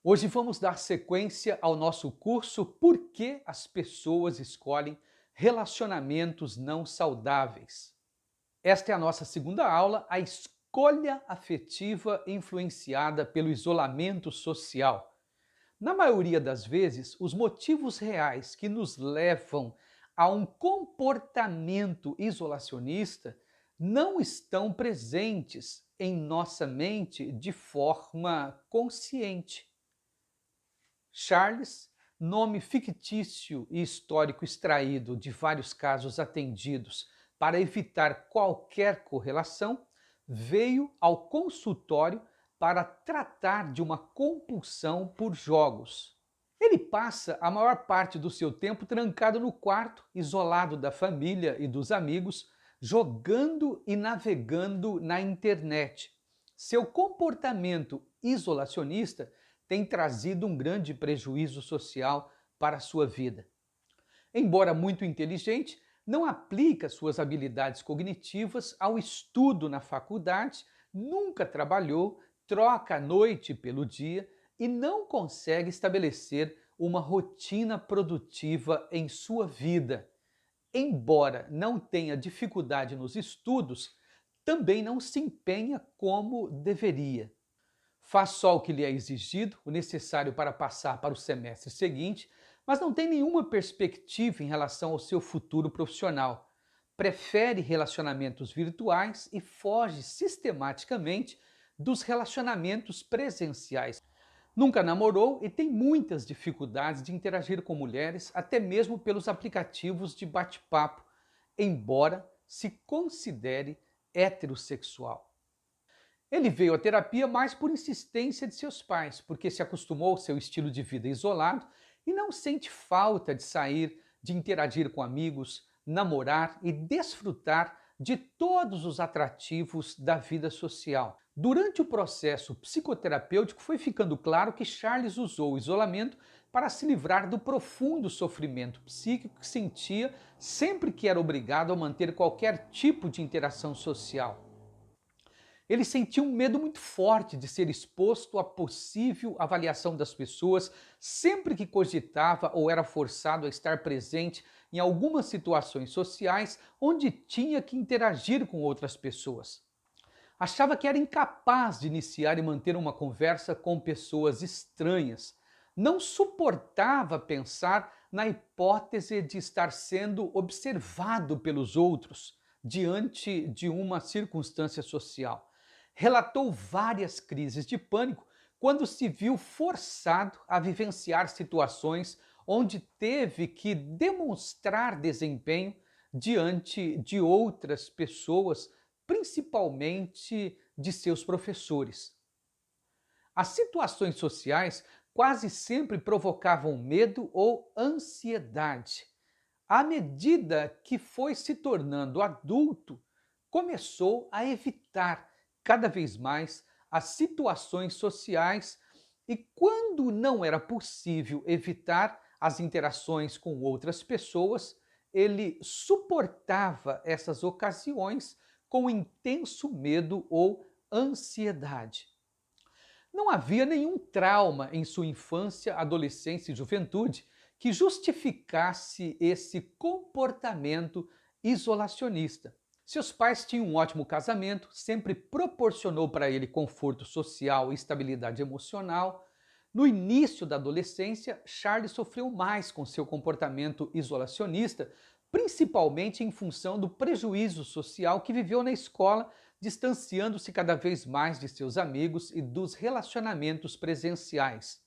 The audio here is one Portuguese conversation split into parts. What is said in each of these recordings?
Hoje vamos dar sequência ao nosso curso Por que as pessoas escolhem relacionamentos não saudáveis. Esta é a nossa segunda aula, a escolha afetiva influenciada pelo isolamento social. Na maioria das vezes, os motivos reais que nos levam a um comportamento isolacionista não estão presentes em nossa mente de forma consciente. Charles, nome fictício e histórico extraído de vários casos atendidos para evitar qualquer correlação, veio ao consultório para tratar de uma compulsão por jogos. Ele passa a maior parte do seu tempo trancado no quarto, isolado da família e dos amigos, jogando e navegando na internet. Seu comportamento isolacionista tem trazido um grande prejuízo social para a sua vida. Embora muito inteligente, não aplica suas habilidades cognitivas ao estudo na faculdade, nunca trabalhou, troca a noite pelo dia e não consegue estabelecer uma rotina produtiva em sua vida. Embora não tenha dificuldade nos estudos, também não se empenha como deveria. Faz só o que lhe é exigido, o necessário para passar para o semestre seguinte, mas não tem nenhuma perspectiva em relação ao seu futuro profissional. Prefere relacionamentos virtuais e foge sistematicamente dos relacionamentos presenciais. Nunca namorou e tem muitas dificuldades de interagir com mulheres, até mesmo pelos aplicativos de bate-papo, embora se considere heterossexual. Ele veio à terapia mais por insistência de seus pais, porque se acostumou ao seu estilo de vida isolado e não sente falta de sair, de interagir com amigos, namorar e desfrutar de todos os atrativos da vida social. Durante o processo psicoterapêutico, foi ficando claro que Charles usou o isolamento para se livrar do profundo sofrimento psíquico que sentia sempre que era obrigado a manter qualquer tipo de interação social. Ele sentia um medo muito forte de ser exposto à possível avaliação das pessoas sempre que cogitava ou era forçado a estar presente em algumas situações sociais onde tinha que interagir com outras pessoas. Achava que era incapaz de iniciar e manter uma conversa com pessoas estranhas. Não suportava pensar na hipótese de estar sendo observado pelos outros diante de uma circunstância social. Relatou várias crises de pânico quando se viu forçado a vivenciar situações onde teve que demonstrar desempenho diante de outras pessoas, principalmente de seus professores. As situações sociais quase sempre provocavam medo ou ansiedade. À medida que foi se tornando adulto, começou a evitar cada vez mais as situações sociais e, quando não era possível evitar as interações com outras pessoas, ele suportava essas ocasiões com intenso medo ou ansiedade. Não havia nenhum trauma em sua infância, adolescência e juventude que justificasse esse comportamento isolacionista. Seus pais tinham um ótimo casamento, sempre proporcionou para ele conforto social e estabilidade emocional. No início da adolescência, Charles sofreu mais com seu comportamento isolacionista, principalmente em função do prejuízo social que viveu na escola, distanciando-se cada vez mais de seus amigos e dos relacionamentos presenciais.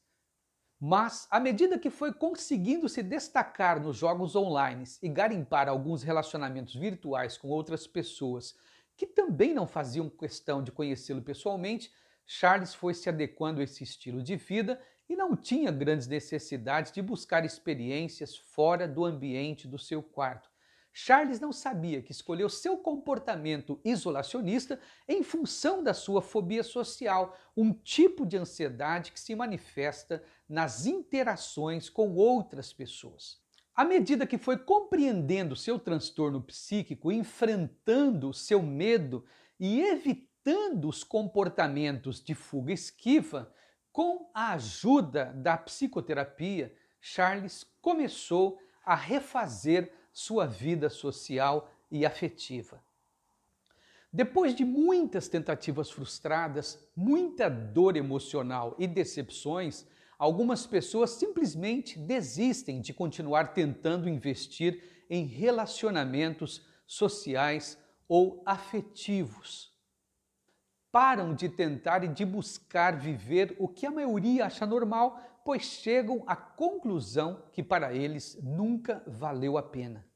Mas, à medida que foi conseguindo se destacar nos jogos online e garimpar alguns relacionamentos virtuais com outras pessoas que também não faziam questão de conhecê-lo pessoalmente, Charles foi se adequando a esse estilo de vida e não tinha grandes necessidades de buscar experiências fora do ambiente do seu quarto. Charles não sabia que escolheu seu comportamento isolacionista em função da sua fobia social, um tipo de ansiedade que se manifesta nas interações com outras pessoas. À medida que foi compreendendo seu transtorno psíquico, enfrentando seu medo e evitando os comportamentos de fuga e esquiva, Com a ajuda da psicoterapia, Charles começou a refazer sua vida social e afetiva. Depois de muitas tentativas frustradas, muita dor emocional e decepções, algumas pessoas simplesmente desistem de continuar tentando investir em relacionamentos sociais ou afetivos. Param de tentar e de buscar viver o que a maioria acha normal, pois chegam à conclusão que para eles nunca valeu a pena.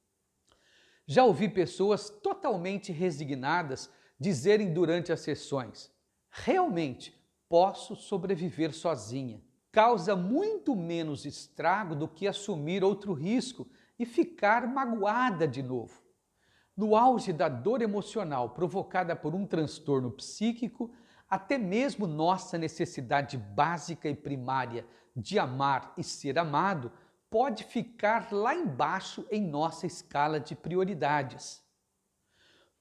Já ouvi pessoas totalmente resignadas dizerem durante as sessões: realmente posso sobreviver sozinha. Causa muito menos estrago do que assumir outro risco e ficar magoada de novo. No auge da dor emocional provocada por um transtorno psíquico, até mesmo nossa necessidade básica e primária de amar e ser amado pode ficar lá embaixo em nossa escala de prioridades.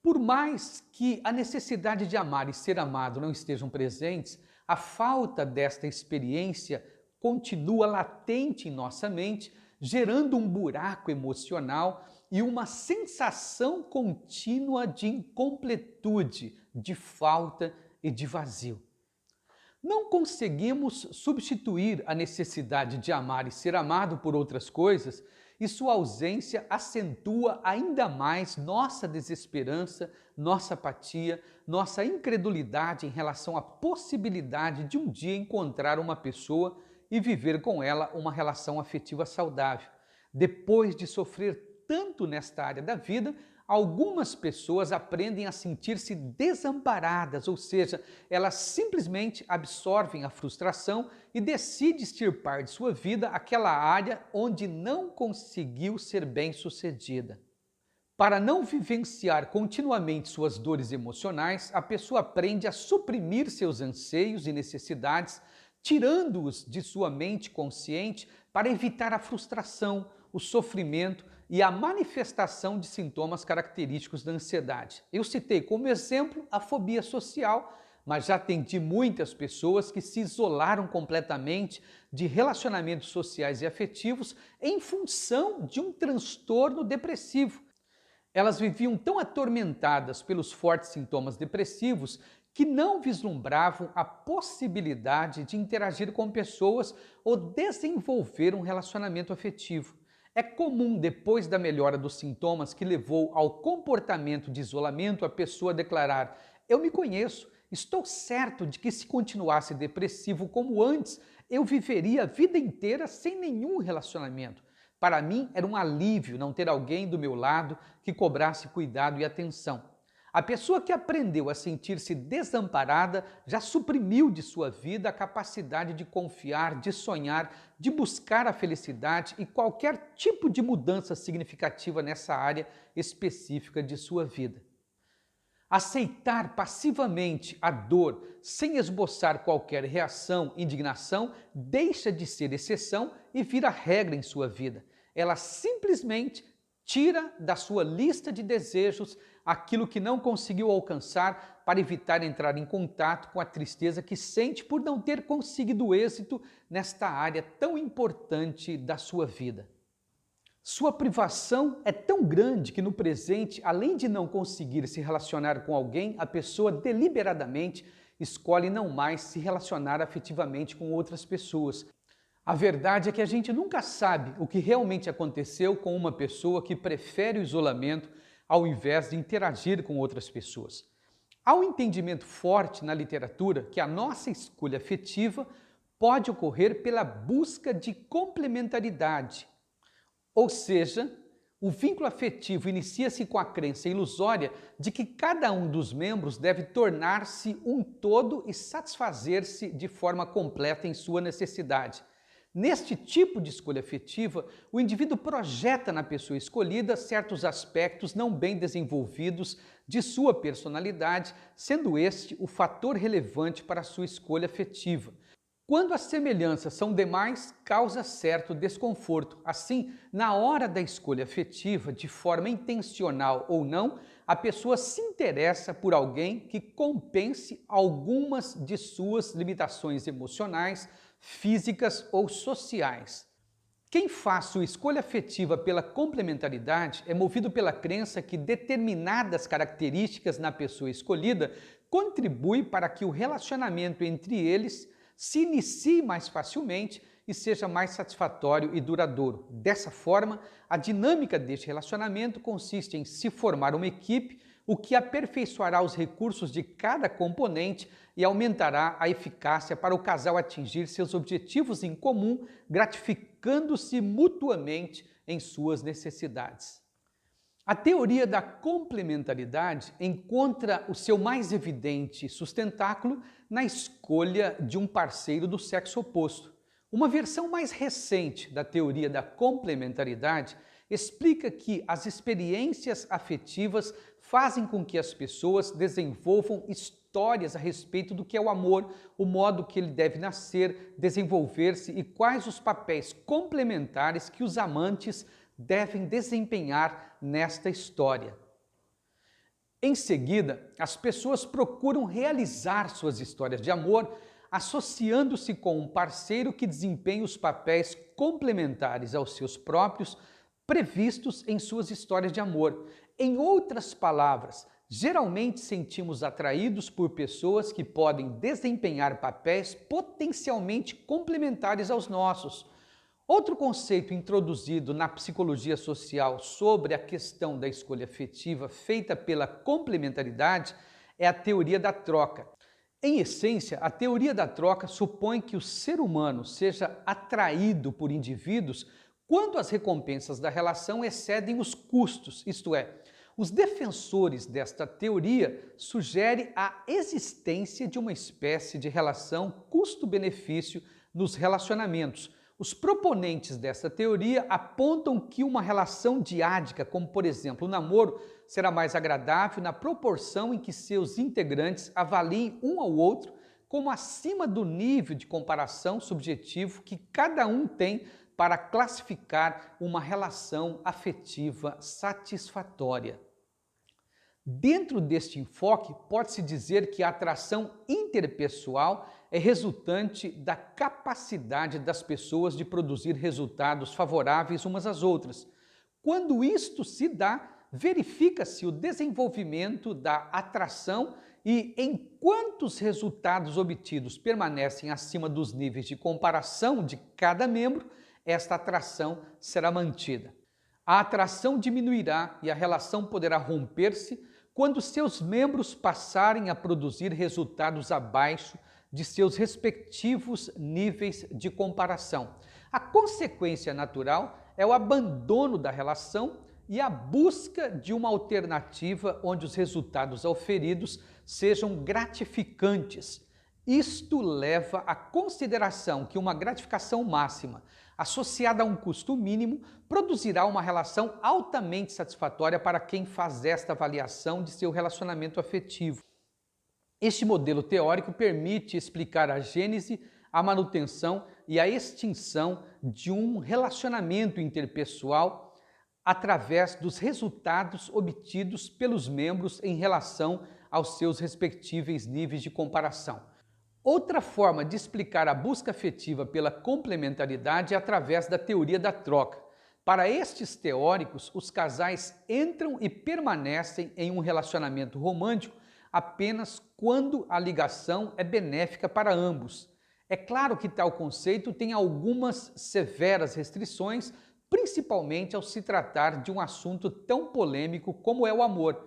Por mais que a necessidade de amar e ser amado não estejam presentes, a falta desta experiência continua latente em nossa mente, gerando um buraco emocional e uma sensação contínua de incompletude, de falta e de vazio. Não conseguimos substituir a necessidade de amar e ser amado por outras coisas, e sua ausência acentua ainda mais nossa desesperança, nossa apatia, nossa incredulidade em relação à possibilidade de um dia encontrar uma pessoa e viver com ela uma relação afetiva saudável. Depois de sofrer tanto nesta área da vida, algumas pessoas aprendem a sentir-se desamparadas, ou seja, elas simplesmente absorvem a frustração e decidem extirpar de sua vida aquela área onde não conseguiu ser bem-sucedida. Para não vivenciar continuamente suas dores emocionais, a pessoa aprende a suprimir seus anseios e necessidades, tirando-os de sua mente consciente para evitar a frustração, o sofrimento e a manifestação de sintomas característicos da ansiedade. Eu citei como exemplo a fobia social, mas já atendi muitas pessoas que se isolaram completamente de relacionamentos sociais e afetivos em função de um transtorno depressivo. Elas viviam tão atormentadas pelos fortes sintomas depressivos que não vislumbravam a possibilidade de interagir com pessoas ou desenvolver um relacionamento afetivo. É comum, depois da melhora dos sintomas que levou ao comportamento de isolamento, a pessoa declarar: eu me conheço, estou certo de que se continuasse depressivo como antes, eu viveria a vida inteira sem nenhum relacionamento. Para mim era um alívio não ter alguém do meu lado que cobrasse cuidado e atenção. A pessoa que aprendeu a sentir-se desamparada já suprimiu de sua vida a capacidade de confiar, de sonhar, de buscar a felicidade e qualquer tipo de mudança significativa nessa área específica de sua vida. Aceitar passivamente a dor sem esboçar qualquer reação, indignação, deixa de ser exceção e vira regra em sua vida. Ela simplesmente tira da sua lista de desejos aquilo que não conseguiu alcançar para evitar entrar em contato com a tristeza que sente por não ter conseguido êxito nesta área tão importante da sua vida. Sua privação é tão grande que no presente, além de não conseguir se relacionar com alguém, a pessoa deliberadamente escolhe não mais se relacionar afetivamente com outras pessoas. A verdade é que a gente nunca sabe o que realmente aconteceu com uma pessoa que prefere o isolamento ao invés de interagir com outras pessoas. Há um entendimento forte na literatura que a nossa escolha afetiva pode ocorrer pela busca de complementaridade. Ou seja, o vínculo afetivo inicia-se com a crença ilusória de que cada um dos membros deve tornar-se um todo e satisfazer-se de forma completa em sua necessidade. Neste tipo de escolha afetiva, o indivíduo projeta na pessoa escolhida certos aspectos não bem desenvolvidos de sua personalidade, sendo este o fator relevante para a sua escolha afetiva. Quando as semelhanças são demais, causa certo desconforto. Assim, na hora da escolha afetiva, de forma intencional ou não, a pessoa se interessa por alguém que compense algumas de suas limitações emocionais, físicas ou sociais. Quem faz sua escolha afetiva pela complementaridade é movido pela crença que determinadas características na pessoa escolhida contribuem para que o relacionamento entre eles se inicie mais facilmente e seja mais satisfatório e duradouro. Dessa forma, a dinâmica deste relacionamento consiste em se formar uma equipe, o que aperfeiçoará os recursos de cada componente e aumentará a eficácia para o casal atingir seus objetivos em comum, gratificando-se mutuamente em suas necessidades. A teoria da complementaridade encontra o seu mais evidente sustentáculo na escolha de um parceiro do sexo oposto. Uma versão mais recente da teoria da complementaridade explica que as experiências afetivas fazem com que as pessoas desenvolvam histórias a respeito do que é o amor, o modo que ele deve nascer, desenvolver-se e quais os papéis complementares que os amantes devem desempenhar nesta história. Em seguida, as pessoas procuram realizar suas histórias de amor associando-se com um parceiro que desempenha os papéis complementares aos seus próprios, previstos em suas histórias de amor. Em outras palavras, geralmente sentimos atraídos por pessoas que podem desempenhar papéis potencialmente complementares aos nossos. Outro conceito introduzido na psicologia social sobre a questão da escolha afetiva feita pela complementaridade é a teoria da troca. Em essência, a teoria da troca supõe que o ser humano seja atraído por indivíduos quando as recompensas da relação excedem os custos, isto é, os defensores desta teoria sugerem a existência de uma espécie de relação custo-benefício nos relacionamentos. Os proponentes dessa teoria apontam que uma relação diádica, como por exemplo o namoro, será mais agradável na proporção em que seus integrantes avaliem um ao outro como acima do nível de comparação subjetivo que cada um tem para classificar uma relação afetiva satisfatória. Dentro deste enfoque, pode-se dizer que a atração interpessoal é resultante da capacidade das pessoas de produzir resultados favoráveis umas às outras. Quando isto se dá, verifica-se o desenvolvimento da atração e, enquanto os resultados obtidos permanecem acima dos níveis de comparação de cada membro, esta atração será mantida. A atração diminuirá e a relação poderá romper-se quando seus membros passarem a produzir resultados abaixo de seus respectivos níveis de comparação. A consequência natural é o abandono da relação e a busca de uma alternativa onde os resultados auferidos sejam gratificantes. Isto leva à consideração que uma gratificação máxima associada a um custo mínimo produzirá uma relação altamente satisfatória para quem faz esta avaliação de seu relacionamento afetivo. Este modelo teórico permite explicar a gênese, a manutenção e a extinção de um relacionamento interpessoal através dos resultados obtidos pelos membros em relação aos seus respectivos níveis de comparação. Outra forma de explicar a busca afetiva pela complementaridade é através da teoria da troca. Para estes teóricos, os casais entram e permanecem em um relacionamento romântico apenas quando a ligação é benéfica para ambos. É claro que tal conceito tem algumas severas restrições, principalmente ao se tratar de um assunto tão polêmico como é o amor.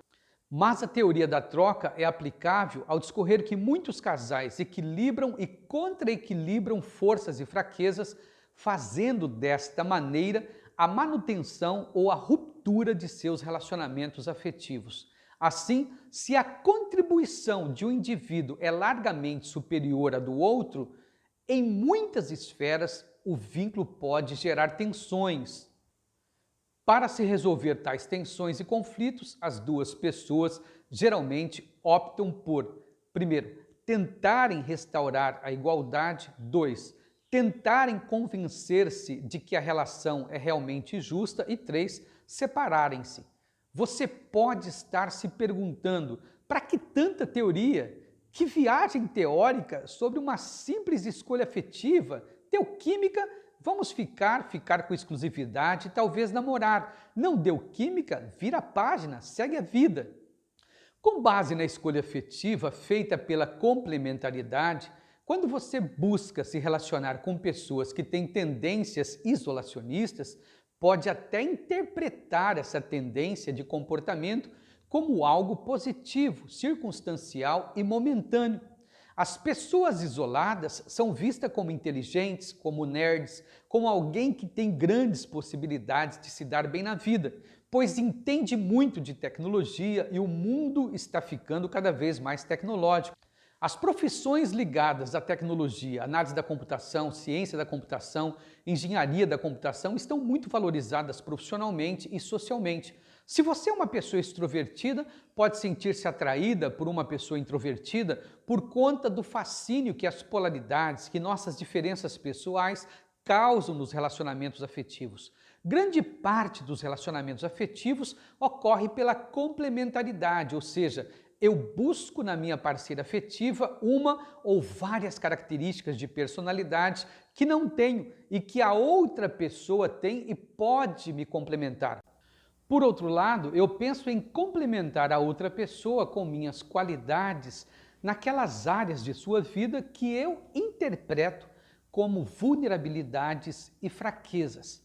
Mas a teoria da troca é aplicável ao discorrer que muitos casais equilibram e contra-equilibram forças e fraquezas, fazendo desta maneira a manutenção ou a ruptura de seus relacionamentos afetivos. Assim, se a contribuição de um indivíduo é largamente superior à do outro, em muitas esferas o vínculo pode gerar tensões. Para se resolver tais tensões e conflitos, as duas pessoas geralmente optam por, primeiro, tentarem restaurar a igualdade, 2, tentarem convencer-se de que a relação é realmente justa e 3, separarem-se. Você pode estar se perguntando: para que tanta teoria? Que viagem teórica sobre uma simples escolha afetiva? Deu química? Vamos ficar com exclusividade e talvez namorar. Não deu química? Vira a página, segue a vida. Com base na escolha afetiva feita pela complementaridade, quando você busca se relacionar com pessoas que têm tendências isolacionistas, pode até interpretar essa tendência de comportamento como algo positivo, circunstancial e momentâneo. As pessoas isoladas são vistas como inteligentes, como nerds, como alguém que tem grandes possibilidades de se dar bem na vida, pois entende muito de tecnologia e o mundo está ficando cada vez mais tecnológico. As profissões ligadas à tecnologia, análise da computação, ciência da computação, engenharia da computação estão muito valorizadas profissionalmente e socialmente. Se você é uma pessoa extrovertida, pode sentir-se atraída por uma pessoa introvertida por conta do fascínio que as polaridades, que nossas diferenças pessoais causam nos relacionamentos afetivos. Grande parte dos relacionamentos afetivos ocorre pela complementaridade, ou seja, eu busco na minha parceira afetiva uma ou várias características de personalidade que não tenho e que a outra pessoa tem e pode me complementar. Por outro lado, eu penso em complementar a outra pessoa com minhas qualidades naquelas áreas de sua vida que eu interpreto como vulnerabilidades e fraquezas.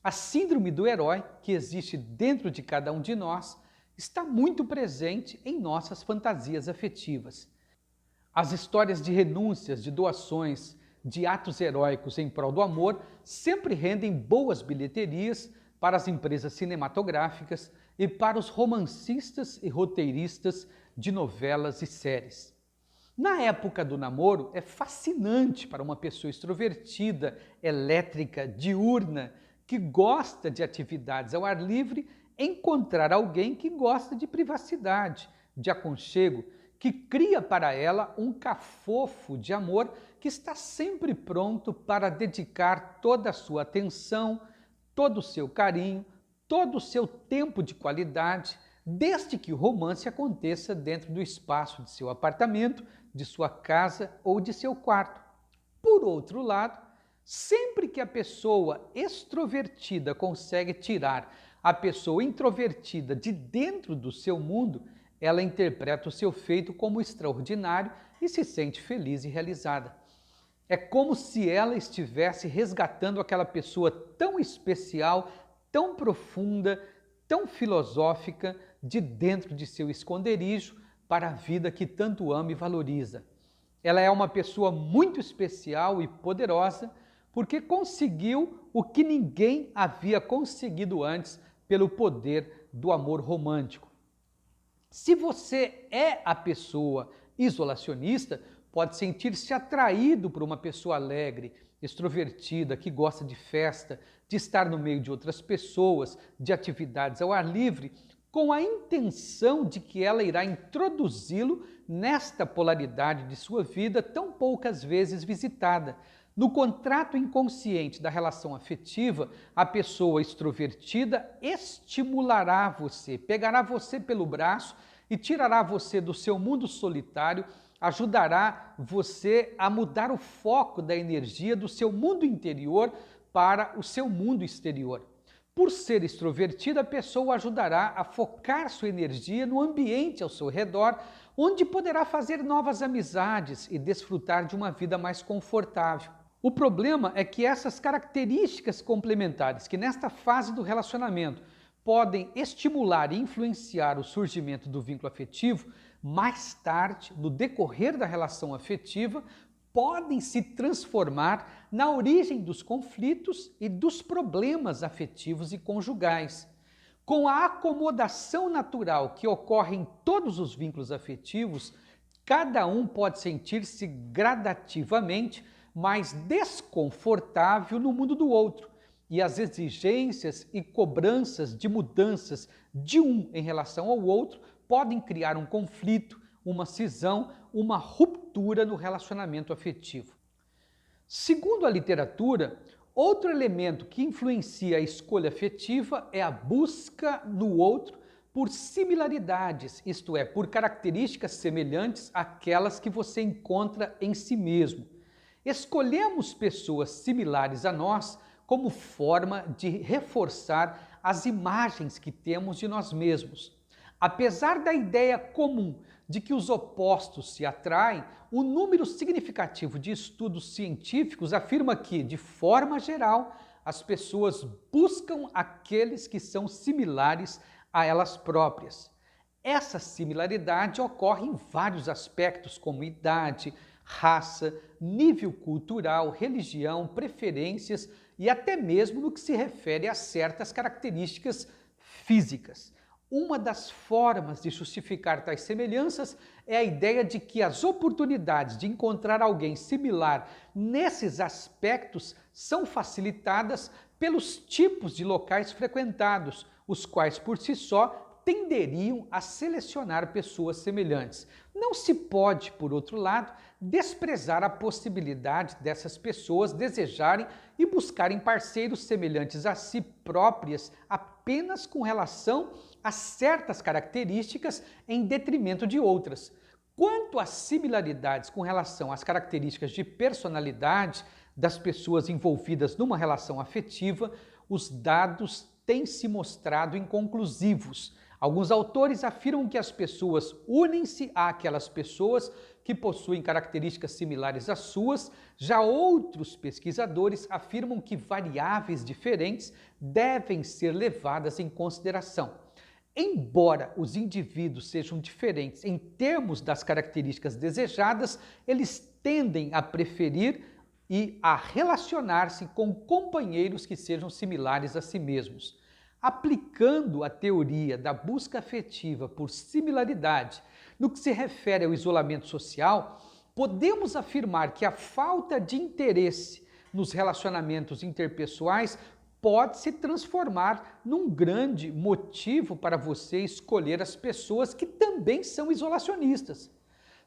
A síndrome do herói, que existe dentro de cada um de nós, está muito presente em nossas fantasias afetivas. As histórias de renúncias, de doações, de atos heróicos em prol do amor sempre rendem boas bilheterias para as empresas cinematográficas e para os romancistas e roteiristas de novelas e séries. Na época do namoro, é fascinante para uma pessoa extrovertida, elétrica, diurna, que gosta de atividades ao ar livre, encontrar alguém que gosta de privacidade, de aconchego, que cria para ela um cafofo de amor que está sempre pronto para dedicar toda a sua atenção, todo o seu carinho, todo o seu tempo de qualidade, desde que o romance aconteça dentro do espaço de seu apartamento, de sua casa ou de seu quarto. Por outro lado, sempre que a pessoa extrovertida consegue tirar a pessoa introvertida de dentro do seu mundo, ela interpreta o seu feito como extraordinário e se sente feliz e realizada. É como se ela estivesse resgatando aquela pessoa tão especial, tão profunda, tão filosófica, de dentro de seu esconderijo para a vida que tanto ama e valoriza. Ela é uma pessoa muito especial e poderosa porque conseguiu o que ninguém havia conseguido antes pelo poder do amor romântico. Se você é a pessoa isolacionista, pode sentir-se atraído por uma pessoa alegre, extrovertida, que gosta de festa, de estar no meio de outras pessoas, de atividades ao ar livre, com a intenção de que ela irá introduzi-lo nesta polaridade de sua vida tão poucas vezes visitada. No contrato inconsciente da relação afetiva, a pessoa extrovertida estimulará você, pegará você pelo braço e tirará você do seu mundo solitário, ajudará você a mudar o foco da energia do seu mundo interior para o seu mundo exterior. Por ser extrovertida, a pessoa ajudará a focar sua energia no ambiente ao seu redor, onde poderá fazer novas amizades e desfrutar de uma vida mais confortável. O problema é que essas características complementares, que nesta fase do relacionamento podem estimular e influenciar o surgimento do vínculo afetivo, mais tarde, no decorrer da relação afetiva, podem se transformar na origem dos conflitos e dos problemas afetivos e conjugais. Com a acomodação natural que ocorre em todos os vínculos afetivos, cada um pode sentir-se gradativamente mais desconfortável no mundo do outro, e as exigências e cobranças de mudanças de um em relação ao outro podem criar um conflito, uma cisão, uma ruptura no relacionamento afetivo. Segundo a literatura, outro elemento que influencia a escolha afetiva é a busca no outro por similaridades, isto é, por características semelhantes àquelas que você encontra em si mesmo. Escolhemos pessoas similares a nós como forma de reforçar as imagens que temos de nós mesmos. Apesar da ideia comum de que os opostos se atraem, um número significativo de estudos científicos afirma que, de forma geral, as pessoas buscam aqueles que são similares a elas próprias. Essa similaridade ocorre em vários aspectos, como idade, raça, nível cultural, religião, preferências e até mesmo no que se refere a certas características físicas. Uma das formas de justificar tais semelhanças é a ideia de que as oportunidades de encontrar alguém similar nesses aspectos são facilitadas pelos tipos de locais frequentados, os quais por si só tenderiam a selecionar pessoas semelhantes. Não se pode, por outro lado, desprezar a possibilidade dessas pessoas desejarem e buscarem parceiros semelhantes a si próprias apenas com relação a certas características em detrimento de outras. Quanto às similaridades com relação às características de personalidade das pessoas envolvidas numa relação afetiva, os dados têm se mostrado inconclusivos. Alguns autores afirmam que as pessoas unem-se àquelas pessoas que possuem características similares às suas, já outros pesquisadores afirmam que variáveis diferentes devem ser levadas em consideração. Embora os indivíduos sejam diferentes em termos das características desejadas, eles tendem a preferir e a relacionar-se com companheiros que sejam similares a si mesmos. Aplicando a teoria da busca afetiva por similaridade no que se refere ao isolamento social, podemos afirmar que a falta de interesse nos relacionamentos interpessoais pode se transformar num grande motivo para você escolher as pessoas que também são isolacionistas.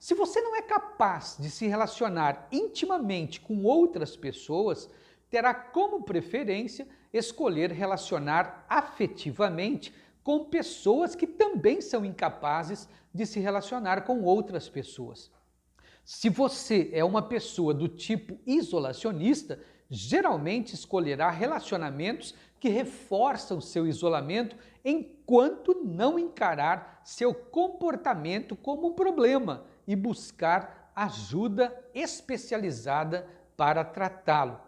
Se você não é capaz de se relacionar intimamente com outras pessoas, terá como preferência escolher relacionar afetivamente com pessoas que também são incapazes de se relacionar com outras pessoas. Se você é uma pessoa do tipo isolacionista, geralmente escolherá relacionamentos que reforçam seu isolamento enquanto não encarar seu comportamento como um problema e buscar ajuda especializada para tratá-lo.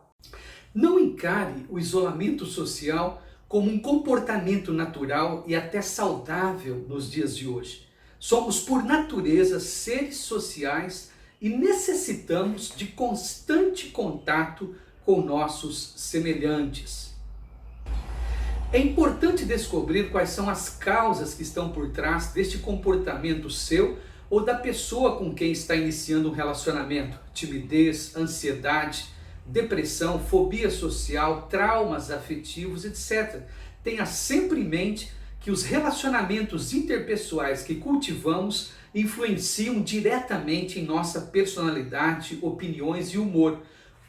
Não encare o isolamento social como um comportamento natural e até saudável nos dias de hoje. Somos, por natureza, seres sociais e necessitamos de constante contato com nossos semelhantes. É importante descobrir quais são as causas que estão por trás deste comportamento seu ou da pessoa com quem está iniciando um relacionamento. Timidez, ansiedade, depressão, fobia social, traumas afetivos, etc. Tenha sempre em mente que os relacionamentos interpessoais que cultivamos influenciam diretamente em nossa personalidade, opiniões e humor.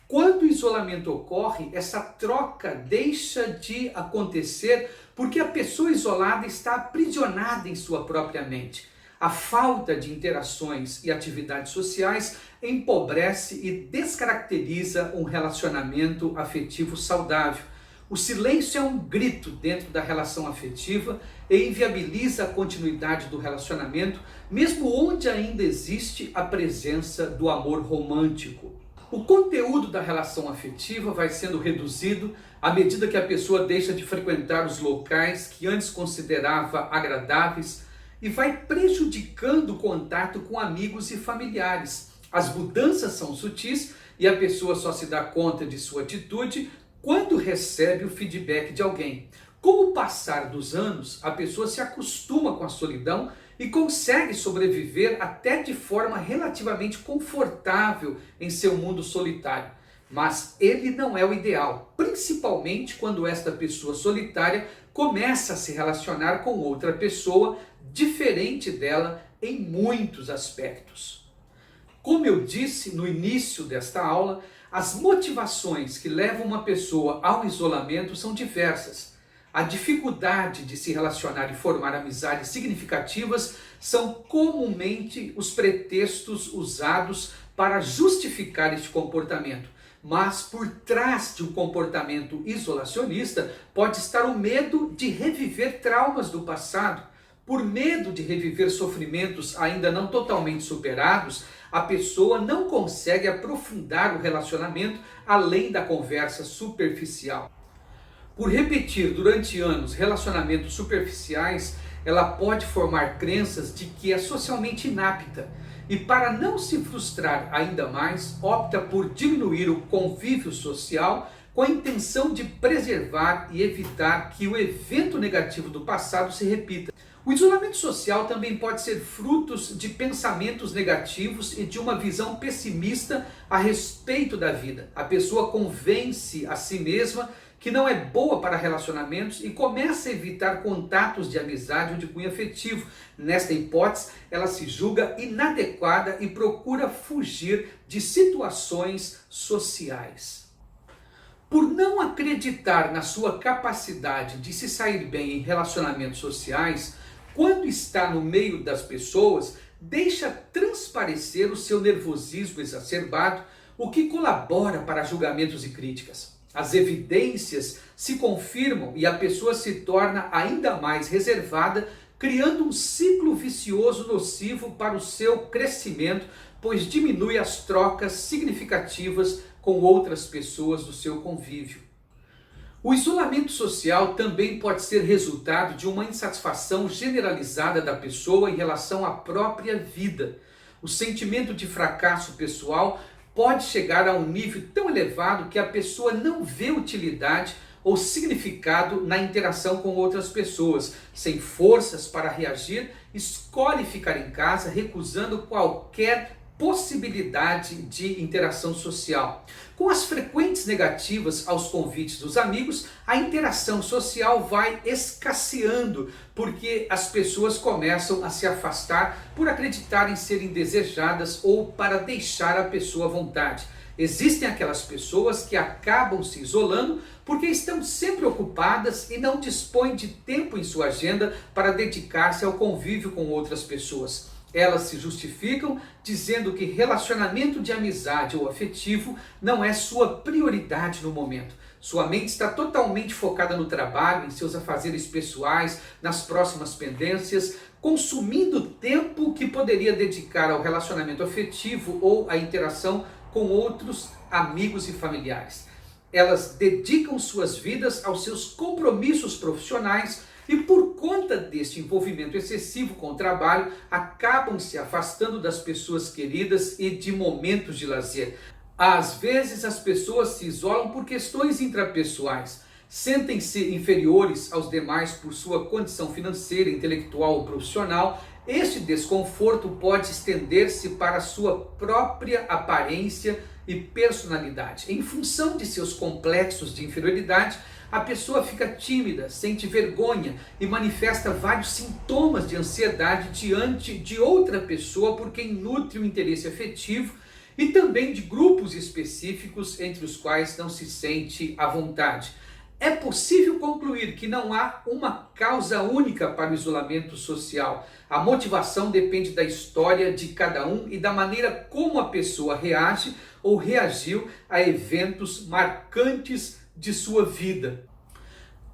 Quando o isolamento ocorre, essa troca deixa de acontecer porque a pessoa isolada está aprisionada em sua própria mente. A falta de interações e atividades sociais empobrece e descaracteriza um relacionamento afetivo saudável. O silêncio é um grito dentro da relação afetiva e inviabiliza a continuidade do relacionamento, mesmo onde ainda existe a presença do amor romântico. O conteúdo da relação afetiva vai sendo reduzido à medida que a pessoa deixa de frequentar os locais que antes considerava agradáveis e vai prejudicando o contato com amigos e familiares. As mudanças são sutis e a pessoa só se dá conta de sua atitude quando recebe o feedback de alguém. Com o passar dos anos, a pessoa se acostuma com a solidão e consegue sobreviver até de forma relativamente confortável em seu mundo solitário. Mas ele não é o ideal, principalmente quando esta pessoa solitária começa a se relacionar com outra pessoa diferente dela em muitos aspectos. Como eu disse no início desta aula, as motivações que levam uma pessoa ao isolamento são diversas. A dificuldade de se relacionar e formar amizades significativas são comumente os pretextos usados para justificar este comportamento. Mas por trás de um comportamento isolacionista pode estar o medo de reviver traumas do passado. Por medo de reviver sofrimentos ainda não totalmente superados, a pessoa não consegue aprofundar o relacionamento além da conversa superficial. Por repetir durante anos relacionamentos superficiais, ela pode formar crenças de que é socialmente inapta e, para não se frustrar ainda mais, opta por diminuir o convívio social com a intenção de preservar e evitar que o evento negativo do passado se repita. O isolamento social também pode ser frutos de pensamentos negativos e de uma visão pessimista a respeito da vida. A pessoa convence a si mesma que não é boa para relacionamentos e começa a evitar contatos de amizade ou de cunho afetivo. Nesta hipótese, ela se julga inadequada e procura fugir de situações sociais. Por não acreditar na sua capacidade de se sair bem em relacionamentos sociais, quando está no meio das pessoas, deixa transparecer o seu nervosismo exacerbado, o que colabora para julgamentos e críticas. As evidências se confirmam e a pessoa se torna ainda mais reservada, criando um ciclo vicioso nocivo para o seu crescimento, pois diminui as trocas significativas com outras pessoas do seu convívio. O isolamento social também pode ser resultado de uma insatisfação generalizada da pessoa em relação à própria vida. O sentimento de fracasso pessoal pode chegar a um nível tão elevado que a pessoa não vê utilidade ou significado na interação com outras pessoas. Sem forças para reagir, escolhe ficar em casa, recusando qualquer possibilidade de interação social. Com as frequentes negativas aos convites dos amigos, a interação social vai escasseando, porque as pessoas começam a se afastar por acreditarem serem desejadas ou para deixar a pessoa à vontade. Existem aquelas pessoas que acabam se isolando porque estão sempre ocupadas e não dispõem de tempo em sua agenda para dedicar-se ao convívio com outras pessoas. Elas se justificam dizendo que relacionamento de amizade ou afetivo não é sua prioridade no momento. Sua mente está totalmente focada no trabalho, em seus afazeres pessoais, nas próximas pendências, consumindo tempo que poderia dedicar ao relacionamento afetivo ou à interação com outros amigos e familiares. Elas dedicam suas vidas aos seus compromissos profissionais e, por conta deste envolvimento excessivo com o trabalho, acabam se afastando das pessoas queridas e de momentos de lazer. Às vezes as pessoas se isolam por questões intrapessoais, sentem-se inferiores aos demais por sua condição financeira, intelectual ou profissional. Este desconforto pode estender-se para a sua própria aparência e personalidade. Em função de seus complexos de inferioridade, a pessoa fica tímida, sente vergonha e manifesta vários sintomas de ansiedade diante de outra pessoa por quem nutre um interesse afetivo e também de grupos específicos entre os quais não se sente à vontade. É possível concluir que não há uma causa única para o isolamento social. A motivação depende da história de cada um e da maneira como a pessoa reage ou reagiu a eventos marcantes de sua vida.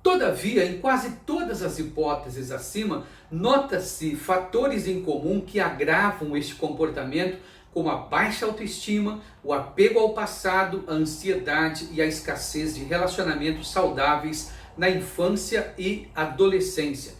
Todavia, em quase todas as hipóteses acima, nota-se fatores em comum que agravam este comportamento, como a baixa autoestima, o apego ao passado, a ansiedade e a escassez de relacionamentos saudáveis na infância e adolescência.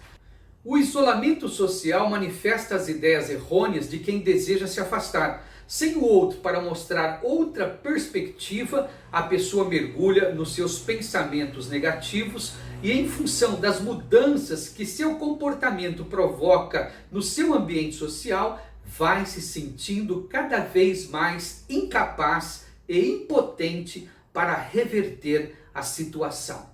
O isolamento social manifesta as ideias errôneas de quem deseja se afastar. Sem o outro para mostrar outra perspectiva, a pessoa mergulha nos seus pensamentos negativos e, em função das mudanças que seu comportamento provoca no seu ambiente social, vai se sentindo cada vez mais incapaz e impotente para reverter a situação.